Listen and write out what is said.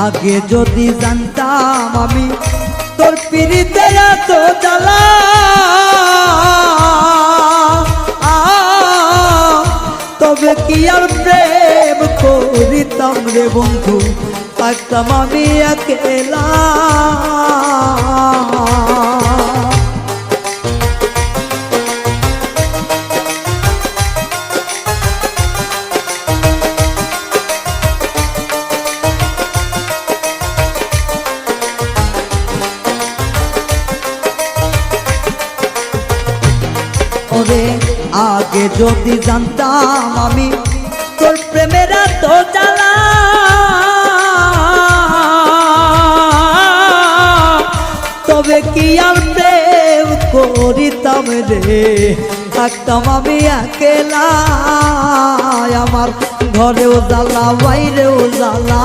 আগে যদি জানতাম আমি তোর পিরিতে এত জ্বালা, তবে কি আর প্রেম করিতাম রে বন্ধু, থাকতাম আমি একলা। আগে যদি জানতাম আমি তোর প্রেমের এত জ্বালা, তবে কি আর প্রেম করিতাম রে, থাকতাম আমি একলা। আমার ঘরেও জ্বালা বাইরেও জ্বালা।